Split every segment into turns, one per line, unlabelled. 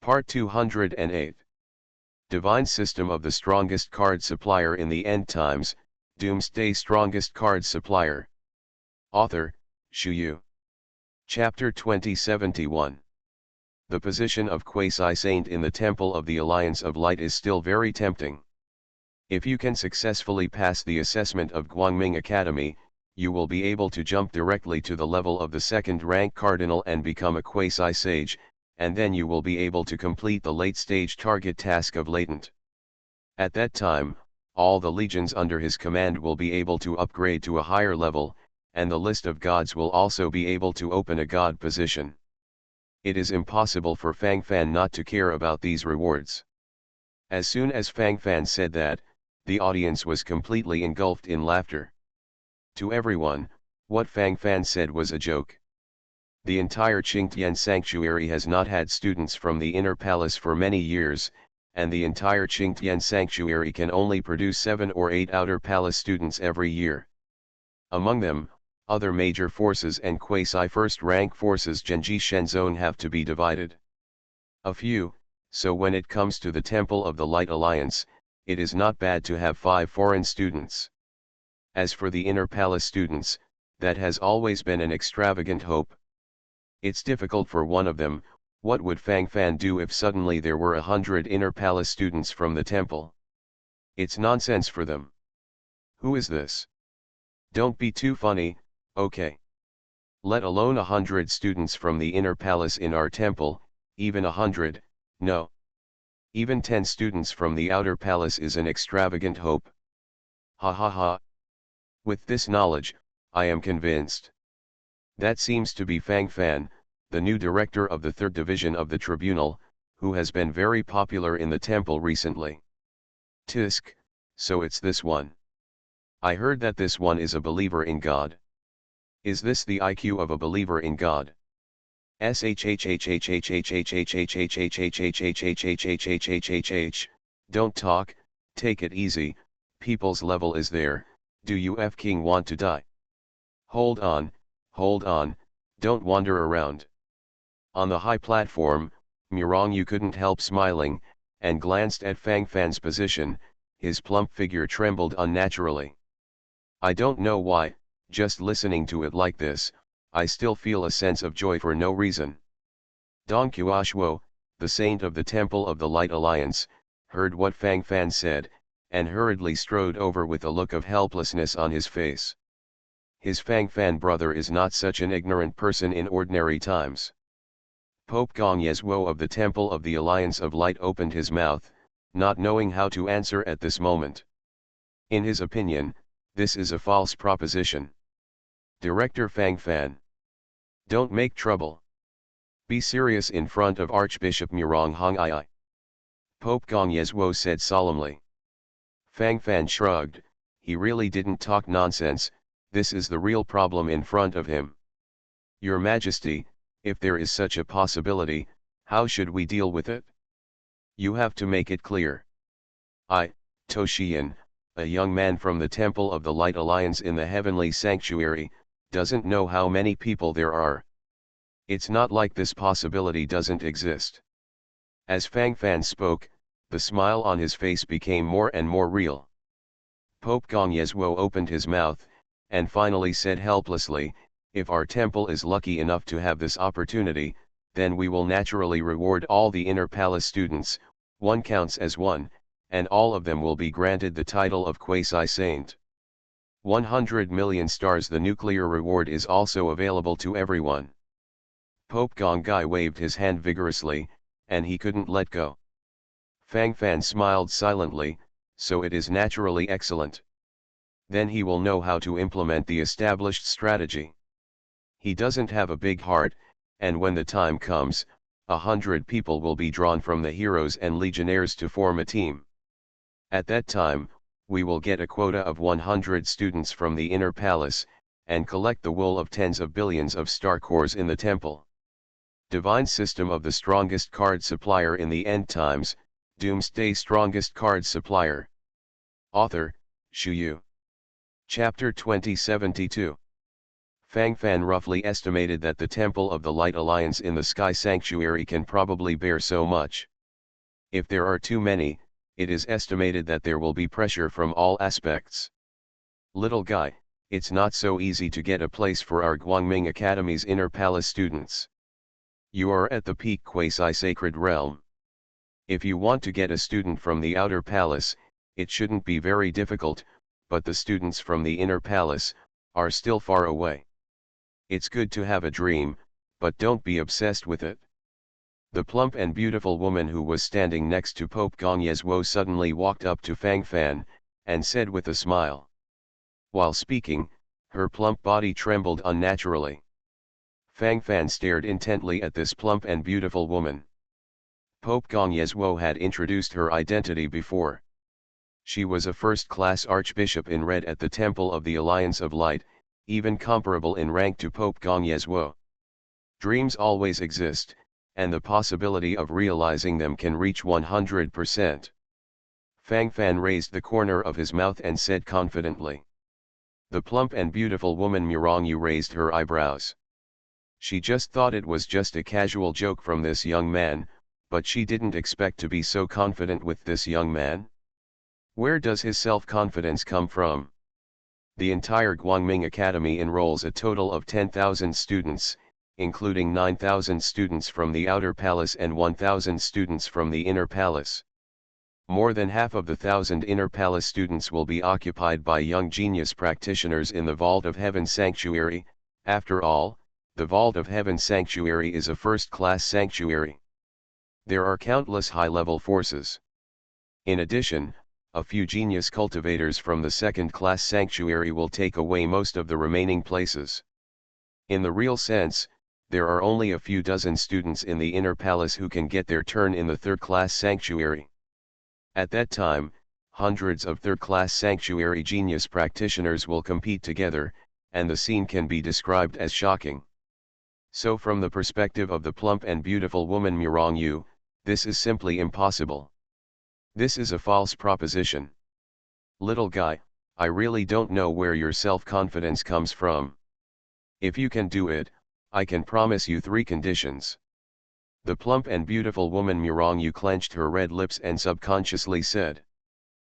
Part 208. Divine System of the Strongest Card Supplier in the End Times, Doomsday Strongest Card Supplier. Author, Shu Yu. Chapter 2071. The position of Quasi-Saint in the Temple of the Alliance of Light is still very tempting. If you can successfully pass the assessment of Guangming Academy, you will be able to jump directly to the level of the second-rank Cardinal and become a Quasi-Sage, and then you will be able to complete the late-stage target task of Latent. At that time, all the legions under his command will be able to upgrade to a higher level, and the list of gods will also be able to open a god position. It is impossible for Fang Fan not to care about these rewards. As soon as Fang Fan said that, the audience was completely engulfed in laughter. To everyone, what Fang Fan said was a joke. The entire Qingtian Sanctuary has not had students from the Inner Palace for many years, and the entire Qingtian Sanctuary can only produce 7 or 8 Outer Palace students every year. Among them, other major forces and quasi-first-rank forces Genji Shenzone have to be divided. A few, so when it comes to the Temple of the Light Alliance, it is not bad to have 5 foreign students. As for the Inner Palace students, that has always been an extravagant hope. It's difficult for one of them. What would Fang Fan do if suddenly there were 100 Inner Palace students from the temple? It's nonsense for them. Who is this? Don't be too funny, okay? Let alone 100 students from the Inner Palace in our temple, even 100, no. Even 10 students from the Outer Palace is an extravagant hope. Ha ha ha. With this knowledge, I am convinced. That seems to be Fang Fan, the new director of the 3rd Division of the Tribunal, who has been very popular in the temple recently. Tisk, so it's this one. I heard that this one is a believer in God. Is this the IQ of a believer in God? Don't talk, take it easy, people's level is there. Do you King want to die? Hold on, don't wander around. On the high platform, Murong Yu couldn't help smiling, and glanced at Fang Fan's position. His plump figure trembled unnaturally. I don't know why, just listening to it like this, I still feel a sense of joy for no reason. Dong Qiushuo, the saint of the Temple of the Light Alliance, heard what Fang Fan said, and hurriedly strode over with a look of helplessness on his face. His Fang Fan brother is not such an ignorant person in ordinary times. Pope Gong Yezhuo of the Temple of the Alliance of Light opened his mouth, not knowing how to answer at this moment. In his opinion, this is a false proposition. Director Fang Fan. Don't make trouble. Be serious in front of Archbishop Murong Hong'ai. Pope Gong Yezhuo said solemnly. Fang Fan shrugged. He really didn't talk nonsense. This is the real problem in front of him. Your Majesty, if there is such a possibility, how should we deal with it? You have to make it clear. I, Toshiyan, a young man from the Temple of the Light Alliance in the Heavenly Sanctuary, doesn't know how many people there are. It's not like this possibility doesn't exist. As Fang Fan spoke, the smile on his face became more and more real. Pope Gong Yezhuo opened his mouth, and finally said helplessly, if our temple is lucky enough to have this opportunity, then we will naturally reward all the Inner Palace students, one counts as one, and all of them will be granted the title of Quasi-Saint. 100 million stars. The nuclear reward is also available to everyone. Pope Gong Gai waved his hand vigorously, and he couldn't let go. Fang Fan smiled silently, so it is naturally excellent. Then he will know how to implement the established strategy. He doesn't have a big heart, and when the time comes, 100 people will be drawn from the heroes and legionnaires to form a team. At that time, we will get a quota of 100 students from the Inner Palace, and collect the wool of tens of billions of star cores in the temple. Divine System of the Strongest Card Supplier in the End Times, Doomsday Strongest Card Supplier. Author, Shu Yu. Chapter 2072. Fang Fan roughly estimated that the Temple of the Light Alliance in the Sky Sanctuary can probably bear so much. If there are too many, it is estimated that there will be pressure from all aspects. Little guy, it's not so easy to get a place for our Guangming Academy's Inner Palace students. You are at the peak quasi-sacred realm. If you want to get a student from the Outer Palace, it shouldn't be very difficult, but the students from the Inner Palace are still far away. It's good to have a dream, but don't be obsessed with it. The plump and beautiful woman who was standing next to Pope Gongyezuo suddenly walked up to Fang Fan, and said with a smile. While speaking, her plump body trembled unnaturally. Fang Fan stared intently at this plump and beautiful woman. Pope Gongyezuo had introduced her identity before. She was a first-class archbishop in red at the Temple of the Alliance of Light, even comparable in rank to Pope Gongyezuo. Dreams always exist, and the possibility of realizing them can reach 100%. Fang Fan raised the corner of his mouth and said confidently. The plump and beautiful woman Murongyu raised her eyebrows. She just thought it was just a casual joke from this young man, but she didn't expect to be so confident with this young man. Where does his self-confidence come from? The entire Guangming Academy enrolls a total of 10,000 students, including 9,000 students from the Outer Palace and 1,000 students from the Inner Palace. More than half of the 1,000 Inner Palace students will be occupied by young genius practitioners in the Vault of Heaven Sanctuary. After all, the Vault of Heaven Sanctuary is a first-class sanctuary. There are countless high-level forces. In addition, a few genius cultivators from the second-class sanctuary will take away most of the remaining places. In the real sense, there are only a few dozen students in the Inner Palace who can get their turn in the third-class sanctuary. At that time, hundreds of third-class sanctuary genius practitioners will compete together, and the scene can be described as shocking. So from the perspective of the plump and beautiful woman Murongyu, this is simply impossible. This is a false proposition. Little guy, I really don't know where your self-confidence comes from. If you can do it, I can promise you 3 conditions. The plump and beautiful woman Murongyu clenched her red lips and subconsciously said.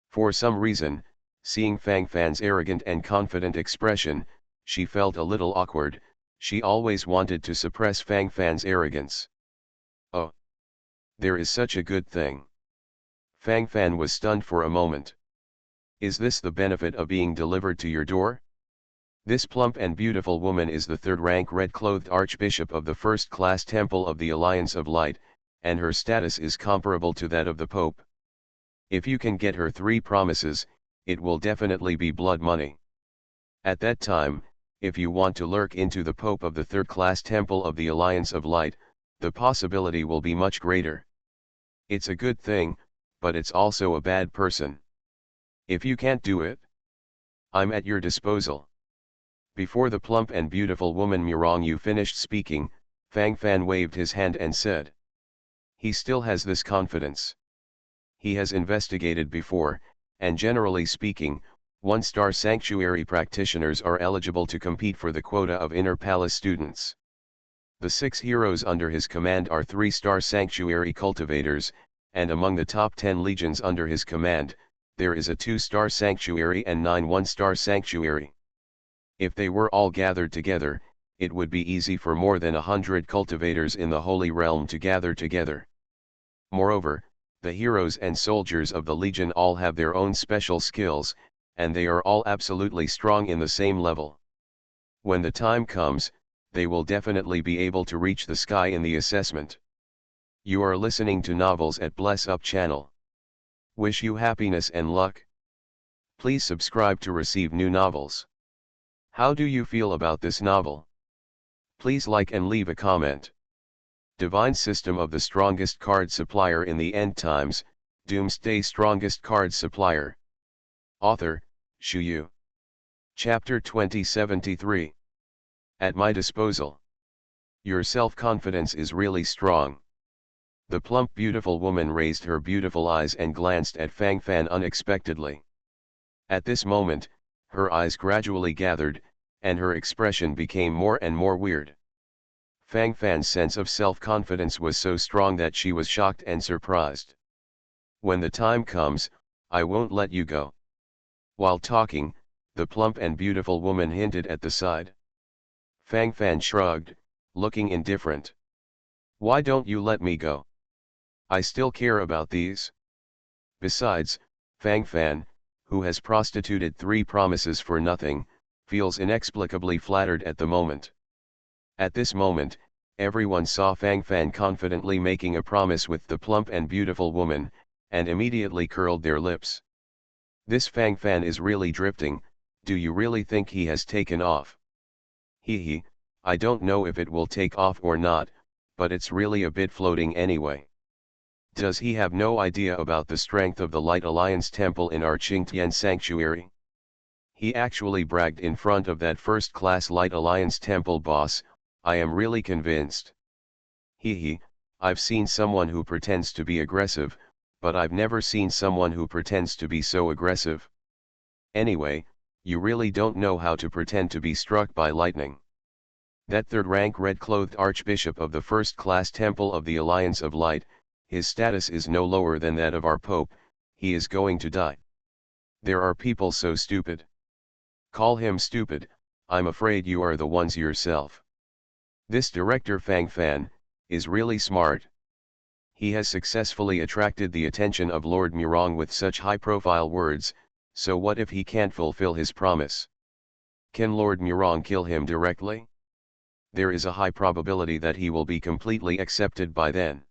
For some reason, seeing Fang Fan's arrogant and confident expression, she felt a little awkward. She always wanted to suppress Fang Fan's arrogance. Oh! There is such a good thing. Fang Fan was stunned for a moment. Is this the benefit of being delivered to your door? This plump and beautiful woman is the third-rank red-clothed Archbishop of the first-class Temple of the Alliance of Light, and her status is comparable to that of the Pope. If you can get her 3 promises, it will definitely be blood money. At that time, if you want to lurk into the Pope of the third-class Temple of the Alliance of Light, the possibility will be much greater. It's a good thing, but it's also a bad person. If you can't do it, I'm at your disposal. Before the plump and beautiful woman Murongyu finished speaking, Fang Fan waved his hand and said. He still has this confidence. He has investigated before, and generally speaking, 1-star sanctuary practitioners are eligible to compete for the quota of Inner Palace students. The 6 heroes under his command are 3-star sanctuary cultivators, and among the top 10 legions under his command, there is a 2-star sanctuary and 9 1-star sanctuary. If they were all gathered together, it would be easy for more than 100 cultivators in the Holy Realm to gather together. Moreover, the heroes and soldiers of the Legion all have their own special skills, and they are all absolutely strong in the same level. When the time comes, they will definitely be able to reach the sky in the assessment. You are listening to Novels at Bless Up channel. Wish you happiness and luck. Please subscribe to receive new novels. How do you feel about this novel? Please like and leave a comment. Divine System of the Strongest Card Supplier in the End Times, Doomsday Strongest Card Supplier. Author, Shu Yu. Chapter 2073. At my disposal. Your self-confidence is really strong. The plump beautiful woman raised her beautiful eyes and glanced at Fang Fan unexpectedly. At this moment, her eyes gradually gathered, and her expression became more and more weird. Fang Fan's sense of self-confidence was so strong that she was shocked and surprised. When the time comes, I won't let you go. While talking, the plump and beautiful woman hinted at the side. Fang Fan shrugged, looking indifferent. Why don't you let me go? I still care about these. Besides, Fang Fan, who has prostituted 3 promises for nothing, feels inexplicably flattered at the moment. At this moment, everyone saw Fang Fan confidently making a promise with the plump and beautiful woman, and immediately curled their lips. This Fang Fan is really drifting. Do you really think he has taken off? Hee, I don't know if it will take off or not, but it's really a bit floating anyway. Does he have no idea about the strength of the Light Alliance temple in our Qingtian sanctuary? He actually bragged in front of that first-class Light Alliance temple boss. I am really convinced. I've seen someone who pretends to be aggressive, but I've never seen someone who pretends to be so aggressive. Anyway, you really don't know how to pretend to be struck by lightning. That third-rank red-clothed archbishop of the first-class temple of the Alliance of Light, his status is no lower than that of our Pope. He is going to die. There are people so stupid. Call him stupid. I'm afraid you are the ones yourself. This director Fang Fan is really smart. He has successfully attracted the attention of Lord Murong with such high-profile words, so what if he can't fulfill his promise? Can Lord Murong kill him directly? There is a high probability that he will be completely accepted by then.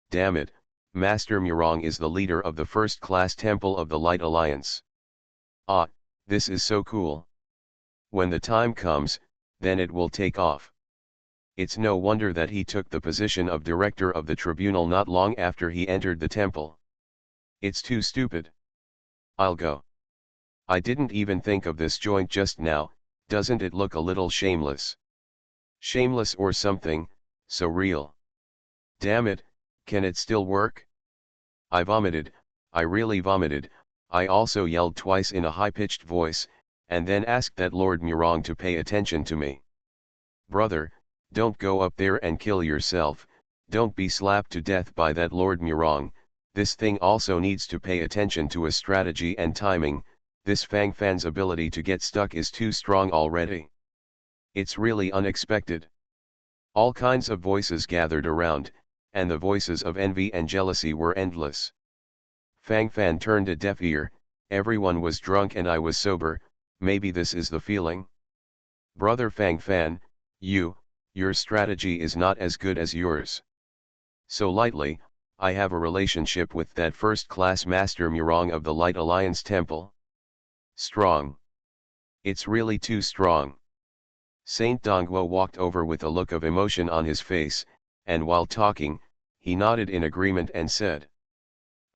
Damn it, Master Murong is the leader of the first-class temple of the Light Alliance. Ah, this is so cool. When the time comes, then it will take off. It's no wonder that he took the position of director of the tribunal not long after he entered the temple. It's too stupid. I'll go. I didn't even think of this joint just now. Doesn't it look a little shameless? Shameless or something, so real. Damn it, can it still work? I vomited, I really vomited. I also yelled twice in a high-pitched voice, and then asked that Lord Murong to pay attention to me. Brother, don't go up there and kill yourself, don't be slapped to death by that Lord Murong. This thing also needs to pay attention to a strategy and timing. This Fang Fan's ability to get stuck is too strong already. It's really unexpected. All kinds of voices gathered around, and the voices of envy and jealousy were endless. Fang Fan turned a deaf ear. Everyone was drunk and I was sober. Maybe this is the feeling. Brother Fang Fan, your strategy is not as good as yours. So lightly, I have a relationship with that first-class Master Murong of the Light Alliance Temple. Strong. It's really too strong. Saint Dongguo walked over with a look of emotion on his face, and while talking, he nodded in agreement and said.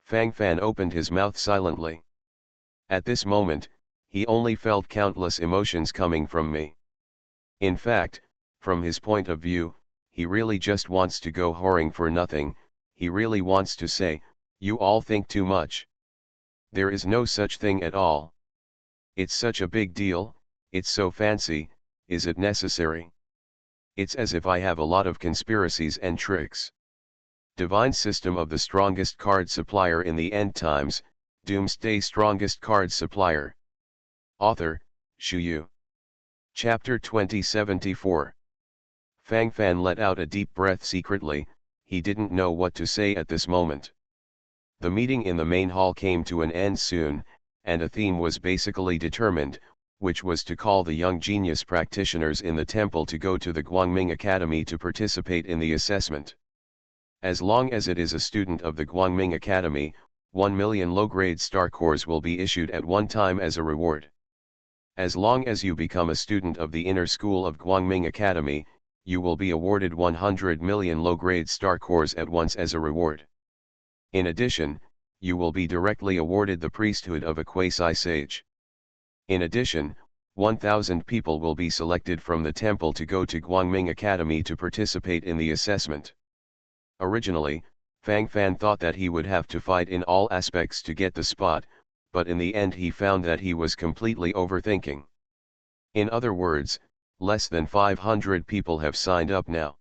Fang Fan opened his mouth silently. At this moment, he only felt countless emotions coming from me. In fact, from his point of view, he really just wants to go whoring for nothing. He really wants to say, you all think too much. There is no such thing at all. It's such a big deal, it's so fancy, is it necessary? It's as if I have a lot of conspiracies and tricks. Divine system of the strongest card supplier in the end times, Doomsday strongest card supplier. Author, Shu Yu. Chapter 2074. Fang Fan let out a deep breath secretly. He didn't know what to say at this moment. The meeting in the main hall came to an end soon, and a theme was basically determined, which was to call the young genius practitioners in the temple to go to the Guangming Academy to participate in the assessment. As long as it is a student of the Guangming Academy, 1 million low-grade star cores will be issued at one time as a reward. As long as you become a student of the inner school of Guangming Academy, you will be awarded 100 million low-grade star cores at once as a reward. In addition, you will be directly awarded the priesthood of a quasi-sage. In addition, 1,000 people will be selected from the temple to go to Guangming Academy to participate in the assessment. Originally, Fang Fan thought that he would have to fight in all aspects to get the spot, but in the end he found that he was completely overthinking. In other words, less than 500 people have signed up now.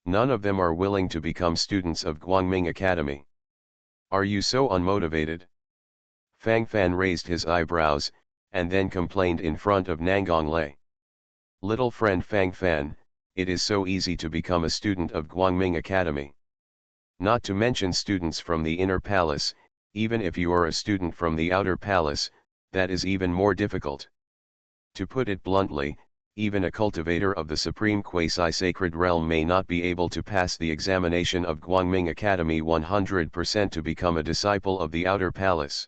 None of them are willing to become students of Guangming Academy. Are you so unmotivated? Fang Fan raised his eyebrows, and then complained in front of Nangong Lei. Little friend Fang Fan, it is so easy to become a student of Guangming Academy. Not to mention students from the inner palace, even if you are a student from the outer palace, that is even more difficult. To put it bluntly, even a cultivator of the supreme quasi-sacred realm may not be able to pass the examination of Guangming Academy 100% to become a disciple of the outer palace.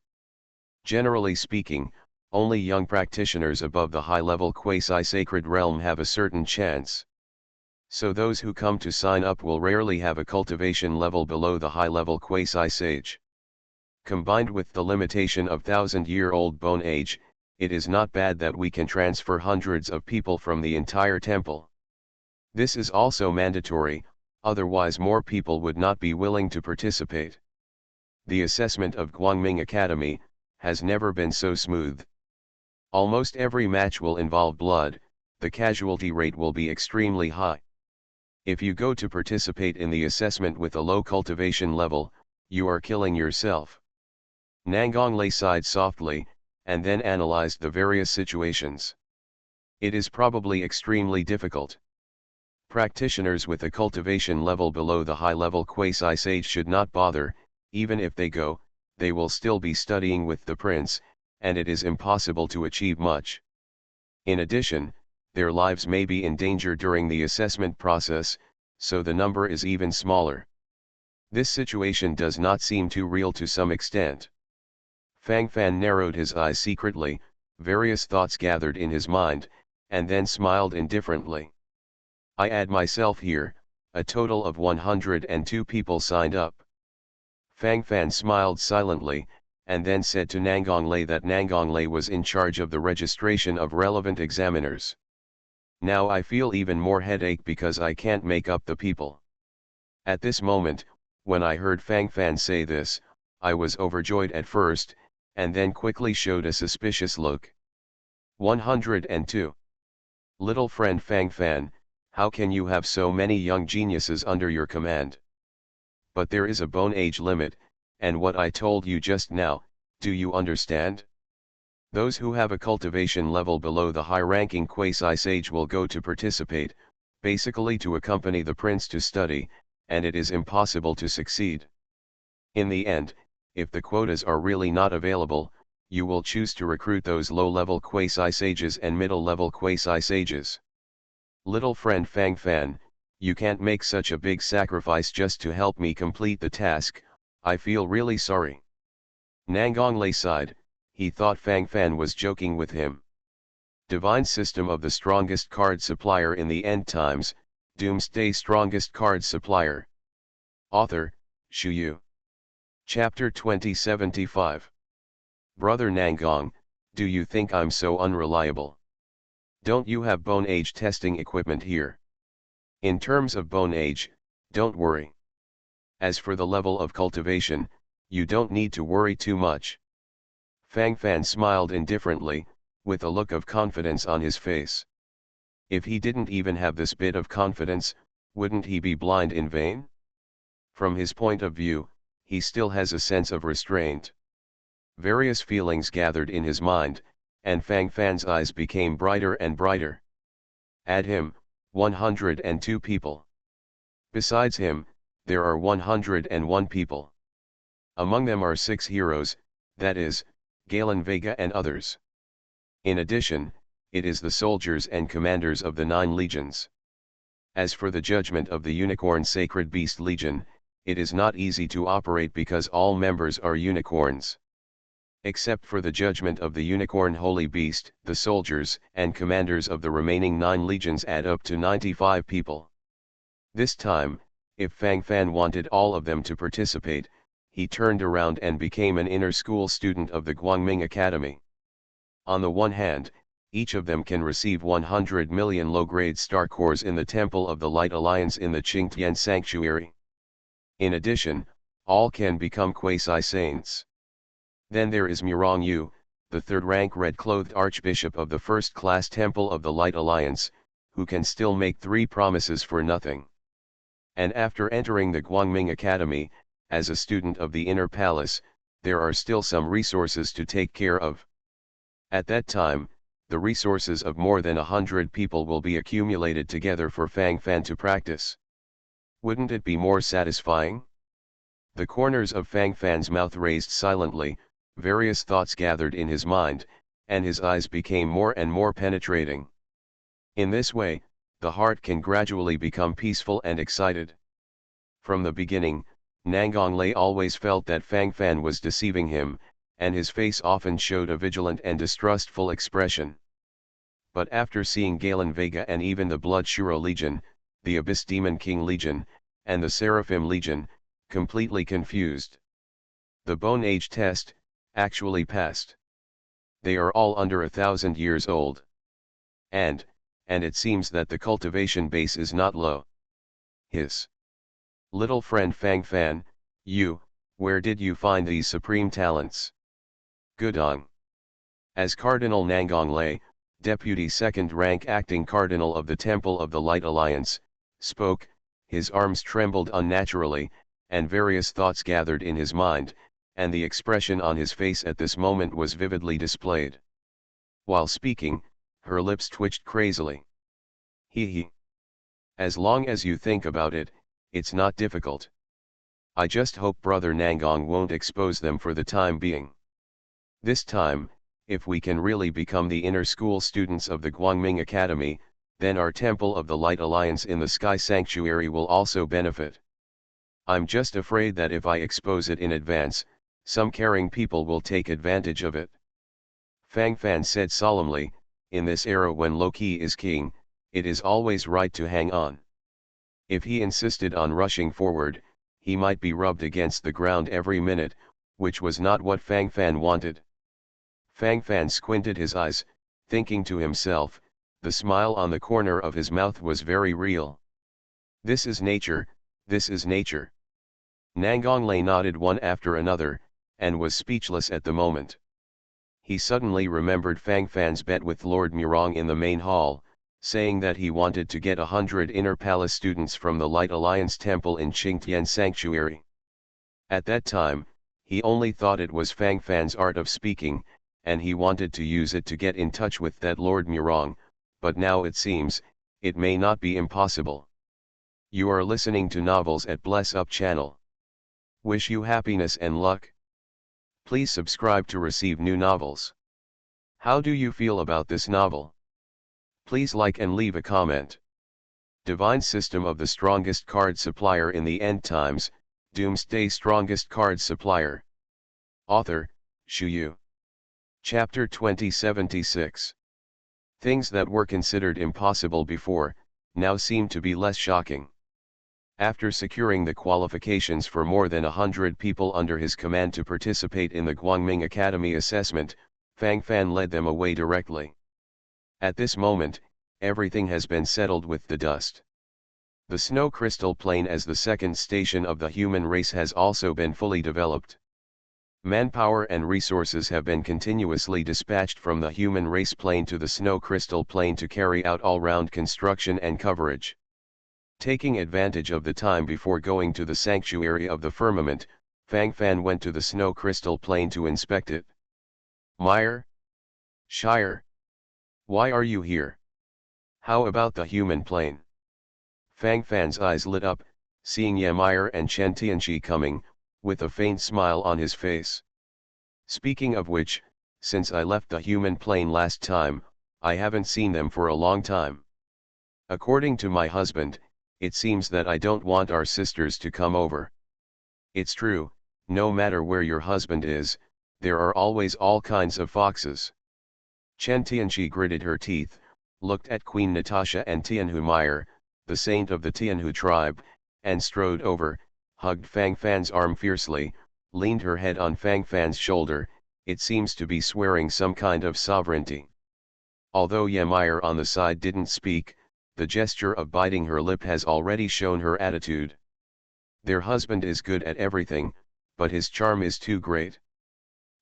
Generally speaking, only young practitioners above the high-level quasi-sacred realm have a certain chance. So those who come to sign up will rarely have a cultivation level below the high-level quasi-sage. Combined with the limitation of 1,000-year-old bone age, it is not bad that we can transfer hundreds of people from the entire temple. This is also mandatory, otherwise more people would not be willing to participate. The assessment of Guangming Academy has never been so smooth. Almost every match will involve blood, the casualty rate will be extremely high. If you go to participate in the assessment with a low cultivation level, you are killing yourself. Nangong Lei sighed softly, and then analyzed the various situations. It is probably extremely difficult. Practitioners with a cultivation level below the high-level quasi-sage should not bother. Even if they go, they will still be studying with the prince, and it is impossible to achieve much. In addition, their lives may be in danger during the assessment process, so the number is even smaller. This situation does not seem too real to some extent. Fang Fan narrowed his eyes secretly, various thoughts gathered in his mind, and then smiled indifferently. I add myself here, a total of 102 people signed up. Fang Fan smiled silently, and then said to Nangong Lei that Nangong Lei was in charge of the registration of relevant examiners. Now I feel even more headache because I can't make up the people. At this moment, when I heard Fang Fan say this, I was overjoyed at first, and then quickly showed a suspicious look. 102. Little friend Fang Fan, how can you have so many young geniuses under your command? But there is a bone age limit, and what I told you just now, do you understand? Those who have a cultivation level below the high-ranking quasi-sage will go to participate, basically to accompany the prince to study, and it is impossible to succeed. In the end, if the quotas are really not available, you will choose to recruit those low-level quasi-sages and middle-level quasi-sages. Little friend Fang Fan, you can't make such a big sacrifice just to help me complete the task, I feel really sorry. Nangong Lei sighed, he thought Fang Fan was joking with him. Divine System of the Strongest Card Supplier in the End Times, Doomsday Strongest Card Supplier. Author, Shu Yu. Chapter 2075. Brother Nangong, do you think I'm so unreliable? Don't you have bone age testing equipment here? In terms of bone age, don't worry. As for the level of cultivation, you don't need to worry too much. Fang Fan smiled indifferently, with a look of confidence on his face. If he didn't even have this bit of confidence, wouldn't he be blind in vain? From his point of view, he still has a sense of restraint. Various feelings gathered in his mind, and Fang Fan's eyes became brighter and brighter. Add him, 102 people. Besides him, there are 101 people. Among them are 6 heroes, that is, Galen Vega and others. In addition, it is the soldiers and commanders of the 9 legions. As for the judgment of the Unicorn Sacred Beast Legion, it is not easy to operate because all members are unicorns. Except for the judgment of the Unicorn Holy Beast, the soldiers and commanders of the remaining 9 legions add up to 95 people. This time, if Fang Fan wanted all of them to participate, he turned around and became an inner school student of the Guangming Academy. On the one hand, each of them can receive 100 million low-grade star cores in the Temple of the Light Alliance in the Qingtian Sanctuary. In addition, all can become quasi-saints. Then there is Murong Yu, the third-rank red-clothed Archbishop of the first-class Temple of the Light Alliance, who can still make 3 promises for nothing. And after entering the Guangming Academy, as a student of the Inner Palace, there are still some resources to take care of. At that time, the resources of more than 100 people will be accumulated together for Fang Fan to practice. Wouldn't it be more satisfying? The corners of Fang Fan's mouth raised silently, various thoughts gathered in his mind, and his eyes became more and more penetrating. In this way, the heart can gradually become peaceful and excited. From the beginning, Nangonglei always felt that Fang Fan was deceiving him, and his face often showed a vigilant and distrustful expression. But after seeing Galen Vega and even the Blood Shuro Legion, the Abyss Demon King Legion, and the Seraphim Legion, completely confused. The Bone Age test, actually passed. They are all under 1,000 years old. And it seems that the cultivation base is not low. His little friend Fang Fan, where did you find these supreme talents? Gudong. As Cardinal Nangonglei, Deputy Second Rank Acting Cardinal of the Temple of the Light Alliance, spoke, his arms trembled unnaturally, and various thoughts gathered in his mind, and the expression on his face at this moment was vividly displayed. While speaking, her lips twitched crazily. He. As long as you think about it, it's not difficult. I just hope Brother Nangong won't expose them for the time being. This time, if we can really become the inner school students of the Guangming Academy, then our Temple of the Light Alliance in the Sky Sanctuary will also benefit. I'm just afraid that if I expose it in advance, some caring people will take advantage of it. Fang Fan said solemnly, in this era when Loki is king, it is always right to hang on. If he insisted on rushing forward, he might be rubbed against the ground every minute, which was not what Fang Fan wanted. Fang Fan squinted his eyes, thinking to himself, the smile on the corner of his mouth was very real. This is nature, this is nature. Nangonglei nodded one after another, and was speechless at the moment. He suddenly remembered Fang Fan's bet with Lord Murong in the main hall, saying that he wanted to get 100 Inner Palace students from the Light Alliance Temple in Qingtian Sanctuary. At that time, he only thought it was Fang Fan's art of speaking, and he wanted to use it to get in touch with that Lord Murong, but now it seems, it may not be impossible. You are listening to Novels at Bless Up channel. Wish you happiness and luck. Please subscribe to receive new novels. How do you feel about this novel? Please like and leave a comment. Divine System of the Strongest Card Supplier in the End Times, Doomsday Strongest Card Supplier. Author, Shu Yu. Chapter 2076. Things that were considered impossible before, now seem to be less shocking. After securing the qualifications for more than 100 people under his command to participate in the Guangming Academy assessment, Fang Fan led them away directly. At this moment, everything has been settled with the dust. The snow crystal plane as the second station of the human race has also been fully developed. Manpower and resources have been continuously dispatched from the human race plane to the snow crystal plane to carry out all-round construction and coverage. Taking advantage of the time before going to the sanctuary of the firmament, Fang Fan went to the snow crystal plane to inspect it. Meyer? Shire? Why are you here? How about the human plane? Fang Fan's eyes lit up, seeing Ye Meyer and Chen Tianqi coming, with a faint smile on his face. Speaking of which, since I left the human plane last time, I haven't seen them for a long time. According to my husband, it seems that I don't want our sisters to come over. It's true, no matter where your husband is, there are always all kinds of foxes. Chen Tianqi gritted her teeth, looked at Queen Natasha and Tianhu Meyer, the saint of the Tianhu tribe, and strode over, hugged Fang Fan's arm fiercely, leaned her head on Fang Fan's shoulder, it seems to be swearing some kind of sovereignty. Although Ye Meyer on the side didn't speak, the gesture of biting her lip has already shown her attitude. Their husband is good at everything, but his charm is too great.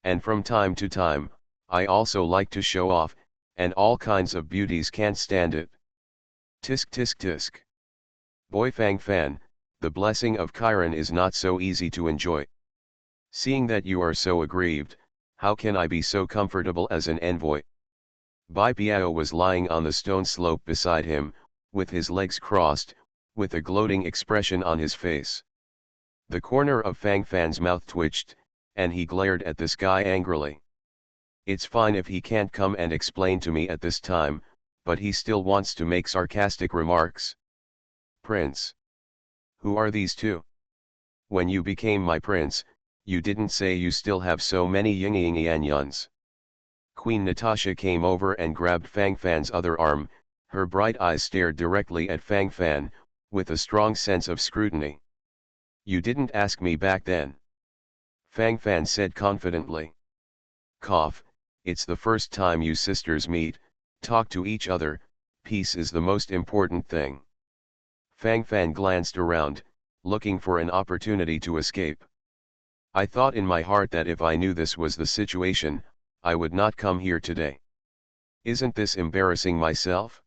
And from time to time, I also like to show off, and all kinds of beauties can't stand it. Tisk tisk tisk. Boy Fang Fan, the blessing of Chiron is not so easy to enjoy. Seeing that you are so aggrieved, how can I be so comfortable as an envoy? Bai Piao was lying on the stone slope beside him, with his legs crossed, with a gloating expression on his face. The corner of Fang Fan's mouth twitched, and he glared at the sky angrily. It's fine if he can't come and explain to me at this time, but he still wants to make sarcastic remarks. Prince. Who are these two? When you became my prince, you didn't say you still have so many yingyingyanyuns. Queen Natasha came over and grabbed Fang Fan's other arm, her bright eyes stared directly at Fang Fan, with a strong sense of scrutiny. You didn't ask me back then. Fang Fan said confidently. Cough, it's the first time you sisters meet, talk to each other, peace is the most important thing. Fang Fan glanced around, looking for an opportunity to escape. I thought in my heart that if I knew this was the situation, I would not come here today. Isn't this embarrassing myself?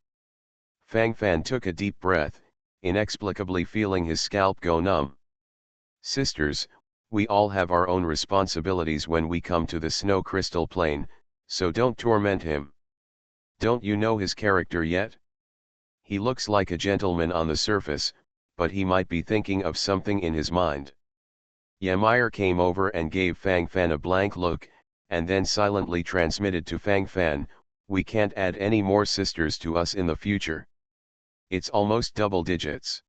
Fang Fan took a deep breath, inexplicably feeling his scalp go numb. Sisters, we all have our own responsibilities when we come to the snow crystal plane, so don't torment him. Don't you know his character yet? He looks like a gentleman on the surface, but he might be thinking of something in his mind. Ymir came over and gave Fang Fan a blank look, and then silently transmitted to Fang Fan, we can't add any more sisters to us in the future. It's almost double digits.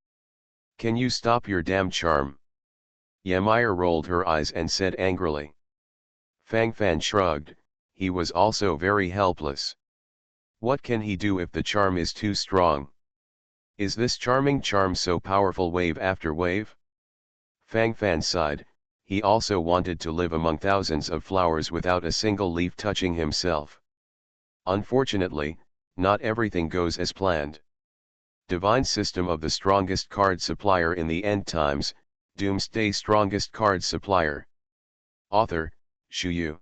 Can you stop your damn charm? Ymir rolled her eyes and said angrily. Fang Fan shrugged, he was also very helpless. What can he do if the charm is too strong? Is this charming charm so powerful wave after wave? Fang Fan sighed, he also wanted to live among thousands of flowers without a single leaf touching himself. Unfortunately, not everything goes as planned. Divine System of the Strongest Card Supplier in the End Times, Doomsday Strongest Card Supplier. Author, Shu Yu.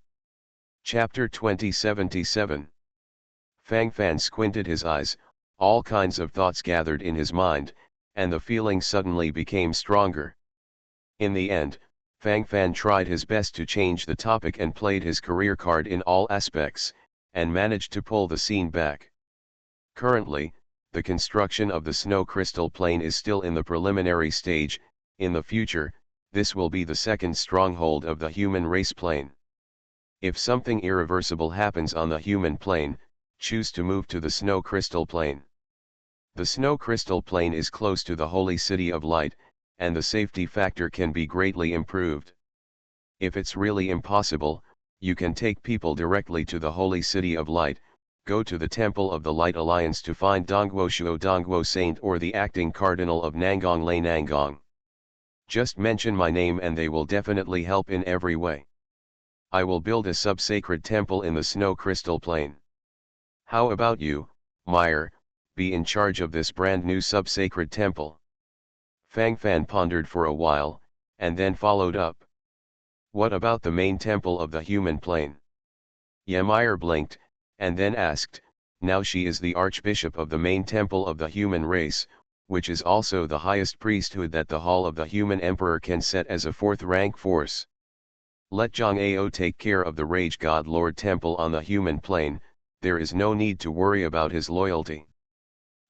Chapter 2077. Fang Fan squinted his eyes, all kinds of thoughts gathered in his mind, and the feeling suddenly became stronger. In the end, Fang Fan tried his best to change the topic and played his career card in all aspects, and managed to pull the scene back. Currently, the construction of the snow crystal plane is still in the preliminary stage. In the future, this will be the second stronghold of the human race plane. If something irreversible happens on the human plane, choose to move to the snow crystal plane. The snow crystal plane is close to the holy city of light, and the safety factor can be greatly improved. If it's really impossible, you can take people directly to the holy city of light, go to the Temple of the Light Alliance to find Dongguo Shuo Dongguo Saint or the acting cardinal of Nangong Lei Nangong. Just mention my name and they will definitely help in every way. I will build a sub-sacred temple in the snow crystal plane. How about you, Meyer, be in charge of this brand new sub-sacred temple? Fang Fan pondered for a while, and then followed up. What about the main temple of the human plane? Ymir blinked, and then asked, now she is the archbishop of the main temple of the human race, which is also the highest priesthood that the Hall of the Human Emperor can set as a fourth-rank force. Let Zhang Ao take care of the Rage God Lord Temple on the human plane, there is no need to worry about his loyalty.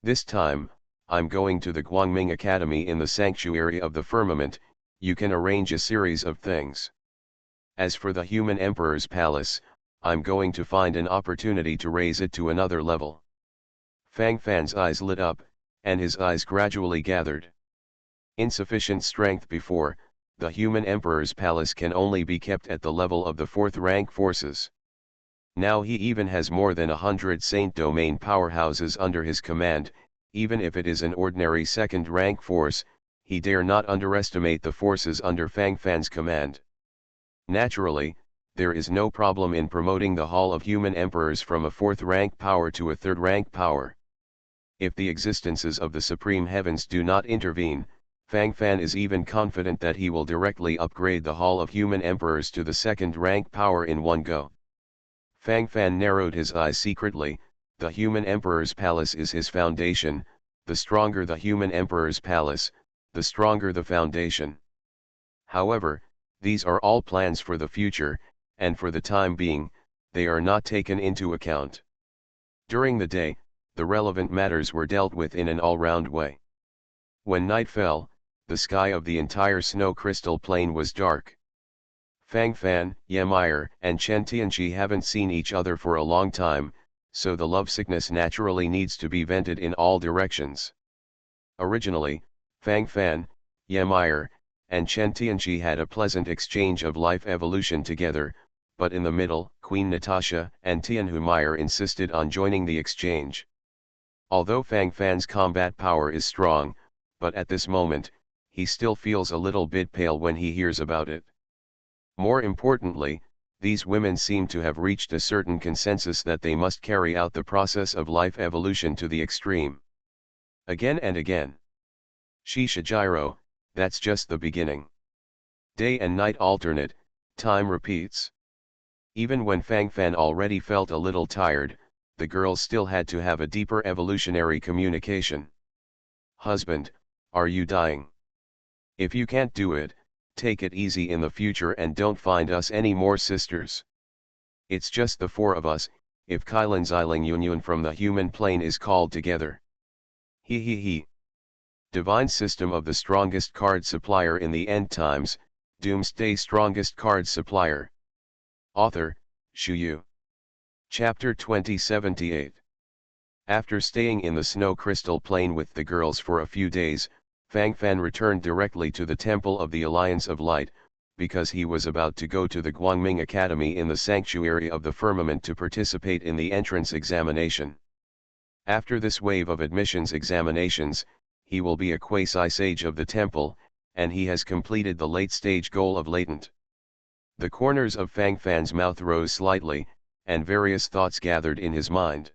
This time, I'm going to the Guangming Academy in the Sanctuary of the Firmament, you can arrange a series of things. As for the Human Emperor's palace, I'm going to find an opportunity to raise it to another level. Fang Fan's eyes lit up, and his eyes gradually gathered. Insufficient strength before, the Human Emperor's palace can only be kept at the level of the fourth-rank forces. Now he even has more than 100 Saint Domain powerhouses under his command, even if it is an ordinary second-rank force, he dare not underestimate the forces under Fang Fan's command. Naturally, there is no problem in promoting the Hall of Human Emperors from a fourth-rank power to a third-rank power. If the existences of the Supreme Heavens do not intervene, Fang Fan is even confident that he will directly upgrade the Hall of Human Emperors to the second-rank power in one go. Fang Fan narrowed his eyes secretly. The human emperor's palace is his foundation. The stronger the human emperor's palace, the stronger the foundation. However, these are all plans for the future, and for the time being, they are not taken into account. During the day, the relevant matters were dealt with in an all-round way. When night fell, the sky of the entire snow crystal plain was dark. Fang Fan, Ymir, and Chen Tianqi haven't seen each other for a long time, so the lovesickness naturally needs to be vented in all directions. Originally, Fang Fan, Ymir, and Chen Tianqi had a pleasant exchange of life evolution together, but in the middle, Queen Natasha and Tianhumire insisted on joining the exchange. Although Fang Fan's combat power is strong, but at this moment, he still feels a little bit pale when he hears about it. More importantly, these women seem to have reached a certain consensus that they must carry out the process of life evolution to the extreme. Again and again. Shishijiro, that's just the beginning. Day and night alternate, time repeats. Even when Fang Fan already felt a little tired, the girls still had to have a deeper evolutionary communication. Husband, are you dying? If you can't do it, take it easy in the future and don't find us any more sisters. It's just the four of us, if Kylan Xiling Yunyun from the human plane is called together. He. Divine system of the strongest card supplier in the end times, Doomsday strongest card supplier. Author, Shuyu. Chapter 2078. After staying in the snow crystal plain with the girls for a few days, Fang Fan returned directly to the Temple of the Alliance of Light, because he was about to go to the Guangming Academy in the Sanctuary of the Firmament to participate in the entrance examination. After this wave of admissions examinations, he will be a quasi-sage of the temple, and he has completed the late-stage goal of latent. The corners of Fang Fan's mouth rose slightly, and various thoughts gathered in his mind.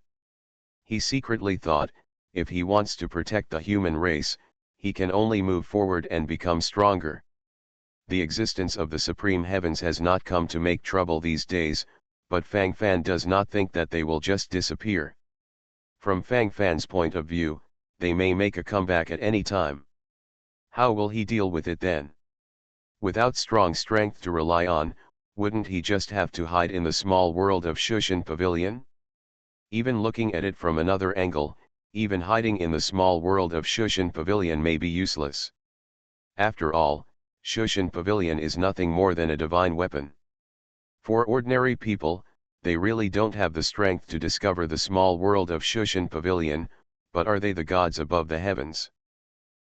He secretly thought, if he wants to protect the human race, he can only move forward and become stronger. The existence of the supreme heavens has not come to make trouble these days, but Fang Fan does not think that they will just disappear. From Fang Fan's point of view, they may make a comeback at any time. How will he deal with it then? Without strong strength to rely on, wouldn't he just have to hide in the small world of Shushan Pavilion? Even looking at it from another angle, even hiding in the small world of Shushan Pavilion may be useless. After all, Shushan Pavilion is nothing more than a divine weapon. For ordinary people, they really don't have the strength to discover the small world of Shushan Pavilion, but are they the gods above the heavens?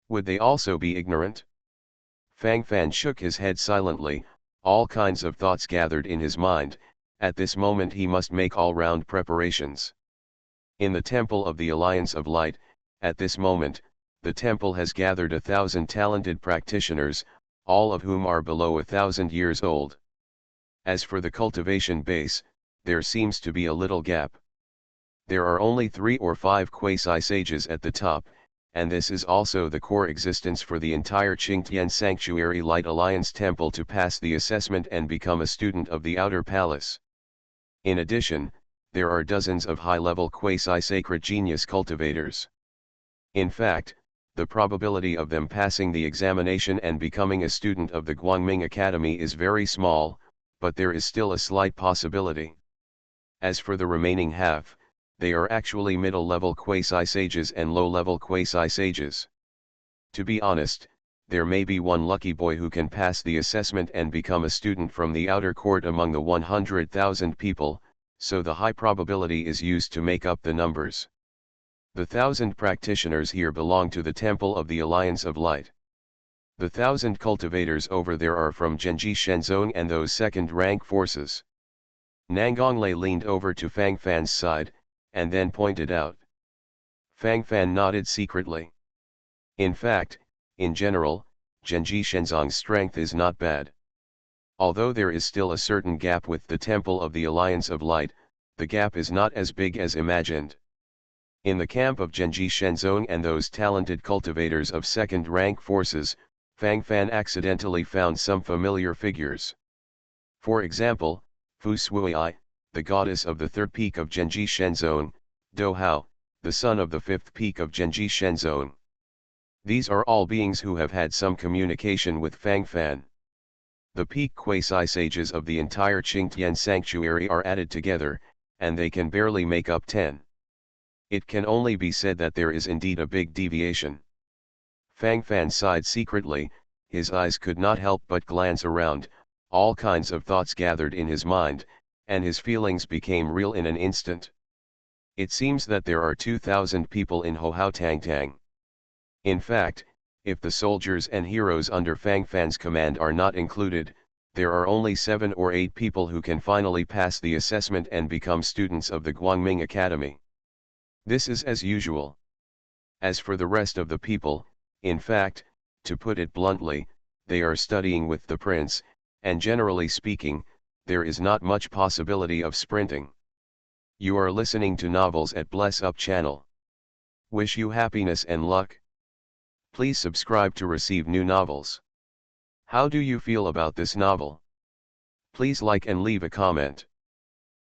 Would they also be ignorant? Fang Fan shook his head silently, all kinds of thoughts gathered in his mind. At this moment he must make all-round preparations. In the Temple of the Alliance of Light, at this moment, the temple has gathered 1,000 talented practitioners, all of whom are below 1,000 years old. As for the cultivation base, there seems to be a little gap. There are only 3 or 5 quasi-sages at the top, and this is also the core existence for the entire Qingtian Sanctuary Light Alliance Temple to pass the assessment and become a student of the Outer Palace. In addition, there are dozens of high-level quasi-sacred genius cultivators. In fact, the probability of them passing the examination and becoming a student of the Guangming Academy is very small, but there is still a slight possibility. As for the remaining half, they are actually middle-level quasi-sages and low-level quasi-sages. To be honest, there may be one lucky boy who can pass the assessment and become a student from the outer court among the 100,000 people, so the high probability is used to make up the numbers. The 1,000 practitioners here belong to the Temple of the Alliance of Light. The 1,000 cultivators over there are from Genji Shenzong and those second-rank forces. Nangonglei leaned over to Fang Fan's side, and then pointed out. Fang Fan nodded secretly. In fact, in general, Genji Shenzong's strength is not bad. Although there is still a certain gap with the Temple of the Alliance of Light, the gap is not as big as imagined. In the camp of Genji Shenzong and those talented cultivators of second-rank forces, Fang Fan accidentally found some familiar figures. For example, Fu Suiai, the goddess of the third peak of Genji Shenzone, Do Hao, the son of the fifth peak of Genji Shenzone. These are all beings who have had some communication with Fang Fan. The peak quasi-sages of the entire Qingtian sanctuary are added together, and they can barely make up 10. It can only be said that there is indeed a big deviation. Fang Fan sighed secretly, his eyes could not help but glance around, all kinds of thoughts gathered in his mind, and his feelings became real in an instant. It seems that there are 2,000 people in Hohao Tangtang. In fact, if the soldiers and heroes under Fang Fan's command are not included, there are only 7 or 8 people who can finally pass the assessment and become students of the Guangming Academy. This is as usual. As for the rest of the people, in fact, to put it bluntly, they are studying with the prince, and generally speaking, there is not much possibility of sprinting. You are listening to Novels at Bless Up channel. Wish you happiness and luck. Please subscribe to receive new novels. How do you feel about this novel? Please like and leave a comment.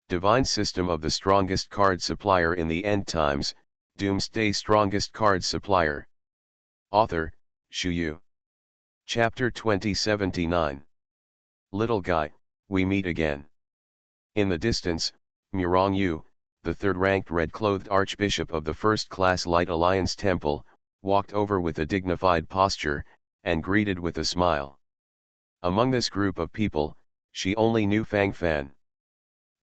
Divine System of the Strongest Card Supplier in the End Times, Doomsday Strongest Card Supplier. Author, Shu Yu. Chapter 2079. Little guy, we meet again. In the distance, Murong Yu, the third-ranked red-clothed Archbishop of the First-Class Light Alliance Temple, walked over with a dignified posture, and greeted with a smile. Among this group of people, she only knew Fang Fan.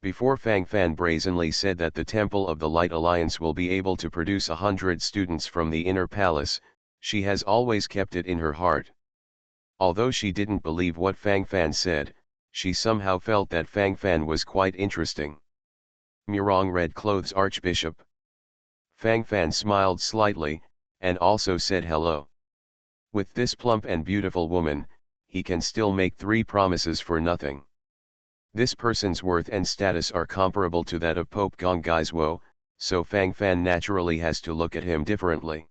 Before Fang Fan brazenly said that the Temple of the Light Alliance will be able to produce 100 students from the inner palace, she has always kept it in her heart. Although she didn't believe what Fang Fan said, she somehow felt that Fang Fan was quite interesting. Murong Red Clothes Archbishop. Fang Fan smiled slightly, and also said hello. With this plump and beautiful woman, he can still make 3 promises for nothing. This person's worth and status are comparable to that of Pope Gong Gaizhuo, so Fang Fan naturally has to look at him differently.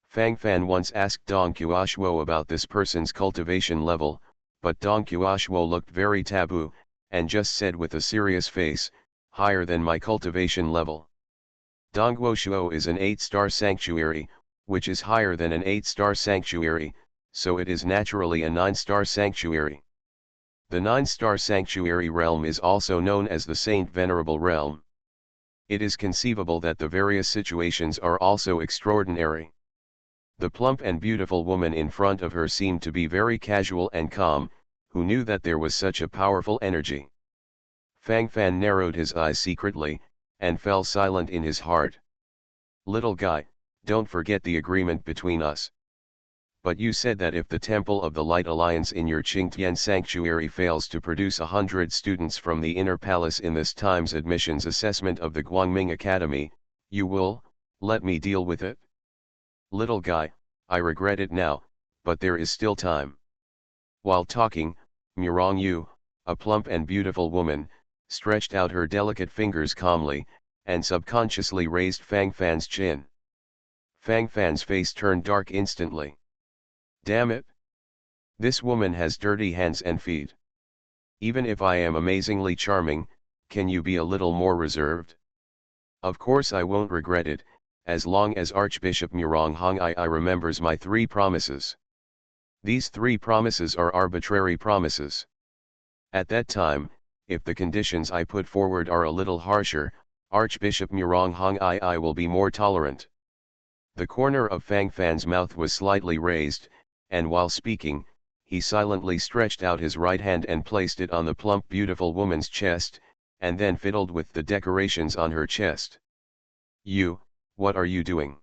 Fang Fan once asked Dong Qiushuo about this person's cultivation level, but Dong Qiushuo looked very taboo, and just said with a serious face, higher than my cultivation level. Dongguoshuo is an 8-star sanctuary, which is higher than an 8-star sanctuary, so it is naturally a 9-star sanctuary. The 9-star sanctuary realm is also known as the Saint Venerable realm. It is conceivable that the various situations are also extraordinary. The plump and beautiful woman in front of her seemed to be very casual and calm, who knew that there was such a powerful energy. Fang Fan narrowed his eyes secretly, and fell silent in his heart. Little guy, don't forget the agreement between us. But you said that if the Temple of the Light Alliance in your Qingtian sanctuary fails to produce 100 students from the inner palace in this time's admissions assessment of the Guangming Academy, you will, let me deal with it. Little guy, I regret it now, but there is still time. While talking, Murong Yu, a plump and beautiful woman, stretched out her delicate fingers calmly, and subconsciously raised Fang Fan's chin. Fang Fan's face turned dark instantly. Damn it! This woman has dirty hands and feet. Even if I am amazingly charming, can you be a little more reserved? Of course I won't regret it, as long as Archbishop Murong Hongai remembers my 3 promises. These 3 promises are arbitrary promises. At that time, if the conditions I put forward are a little harsher, Archbishop Murong Hongai will be more tolerant. The corner of Fang Fan's mouth was slightly raised, and while speaking, he silently stretched out his right hand and placed it on the plump beautiful woman's chest, and then fiddled with the decorations on her chest. You, what are you doing?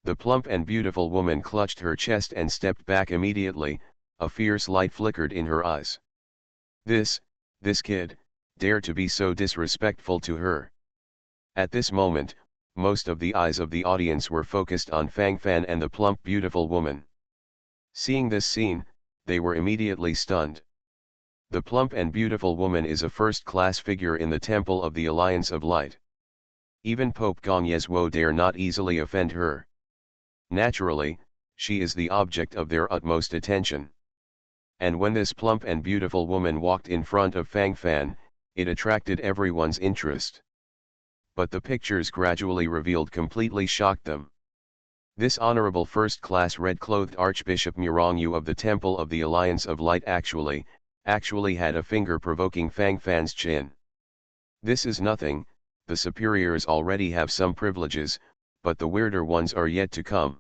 The plump and beautiful woman clutched her chest and stepped back immediately, a fierce light flickered in her eyes. This kid, dare to be so disrespectful to her. At this moment, most of the eyes of the audience were focused on Fang Fan and the plump beautiful woman. Seeing this scene, they were immediately stunned. The plump and beautiful woman is a first-class figure in the Temple of the Alliance of Light. Even Pope Gong Yezhuo dare not easily offend her. Naturally, she is the object of their utmost attention. And when this plump and beautiful woman walked in front of Fang Fan, it attracted everyone's interest. But the pictures gradually revealed completely shocked them. This honorable first-class red-clothed Archbishop Murongyu of the Temple of the Alliance of Light actually had a finger provoking Fang Fan's chin. This is nothing, the superiors already have some privileges, but the weirder ones are yet to come.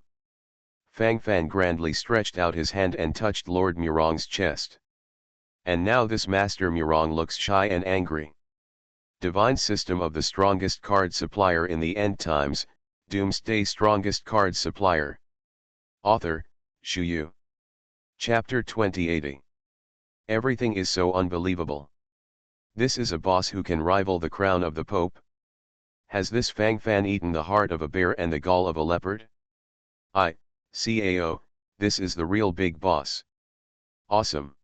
Fang Fan grandly stretched out his hand and touched Lord Murong's chest. And now this Master Murong looks shy and angry. Divine System of the Strongest Card Supplier in the End Times, Doomsday Strongest Card Supplier. Author, Shu Yu. Chapter 2080. Everything is so unbelievable. This is a boss who can rival the crown of the Pope? Has this Fang Fan eaten the heart of a bear and the gall of a leopard? CAO, this is the real big boss. Awesome.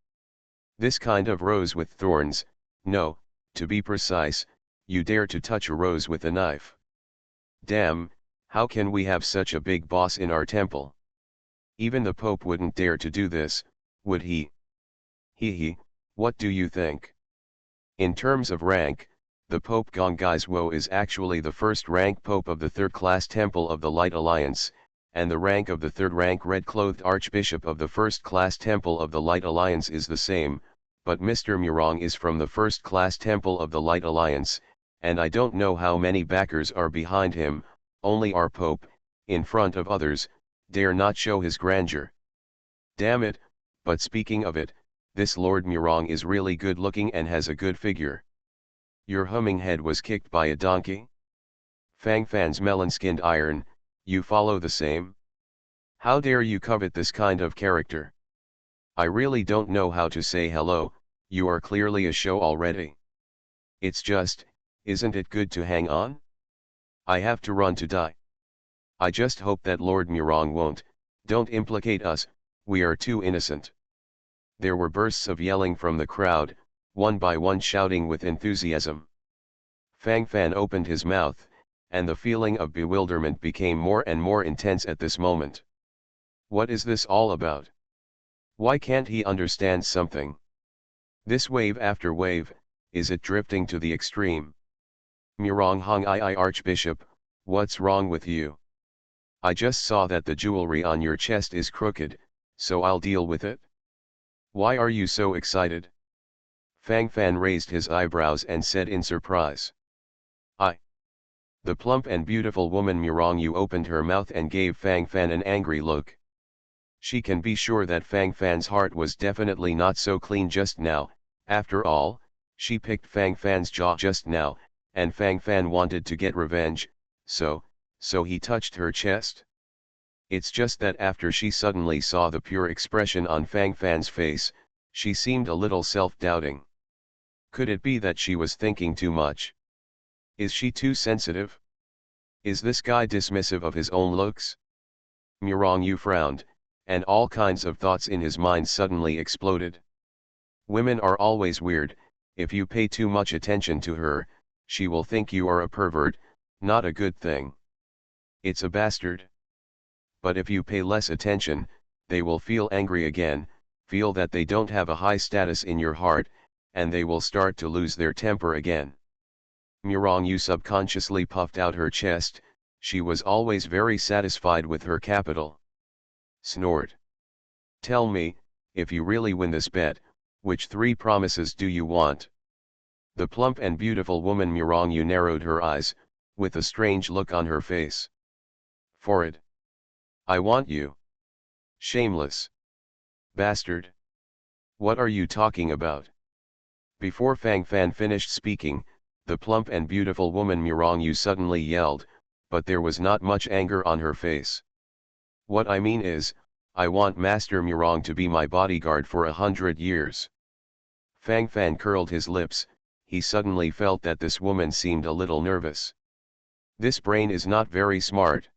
This kind of rose with thorns, no, to be precise, you dare to touch a rose with a knife. Damn, how can we have such a big boss in our temple? Even the Pope wouldn't dare to do this, would he? What do you think? In terms of rank, the Pope Gongai's is actually the first-rank Pope of the third-class Temple of the Light Alliance, and the rank of the third-rank red-clothed Archbishop of the first-class Temple of the Light Alliance is the same, but Mr. Murong is from the first-class Temple of the Light Alliance, and I don't know how many backers are behind him, only our Pope, in front of others, dare not show his grandeur. Damn it, but speaking of it, this Lord Murong is really good-looking and has a good figure. Your humming head was kicked by a donkey? Fang Fan's melon-skinned iron, you follow the same? How dare you covet this kind of character? I really don't know how to say hello, you are clearly a show already. It's just, isn't it good to hang on? I have to run to die. I just hope that Lord Murong won't, don't implicate us, we are too innocent. There were bursts of yelling from the crowd, one by one shouting with enthusiasm. Fang Fan opened his mouth, and the feeling of bewilderment became more and more intense at this moment. What is this all about? Why can't he understand something? This wave after wave, is it drifting to the extreme? Murong Hong Archbishop, what's wrong with you? I just saw that the jewelry on your chest is crooked, so I'll deal with it. Why are you so excited? Fang Fan raised his eyebrows and said in surprise. The plump and beautiful woman Murongyu opened her mouth and gave Fang Fan an angry look. She can be sure that Fang Fan's heart was definitely not so clean just now, after all, she picked Fang Fan's jaw just now, and Fang Fan wanted to get revenge, so he touched her chest. It's just that after she suddenly saw the pure expression on Fang Fan's face, she seemed a little self-doubting. Could it be that she was thinking too much? Is she too sensitive? Is this guy dismissive of his own looks? Murongyu frowned, and all kinds of thoughts in his mind suddenly exploded. Women are always weird, if you pay too much attention to her, she will think you are a pervert, not a good thing. It's a bastard. But if you pay less attention, they will feel angry again, feel that they don't have a high status in your heart, and they will start to lose their temper again. Murongyu subconsciously puffed out her chest, she was always very satisfied with her capital. Snort. Tell me, if you really win this bet, which 3 promises do you want? The plump and beautiful woman Murongyu narrowed her eyes, with a strange look on her face. For it. I want you. Shameless. Bastard. What are you talking about? Before Fang Fan finished speaking, the plump and beautiful woman Murongyu suddenly yelled, but there was not much anger on her face. What I mean is, I want Master Murong to be my bodyguard for 100 years. Fang Fan curled his lips, he suddenly felt that this woman seemed a little nervous. This brain is not very smart.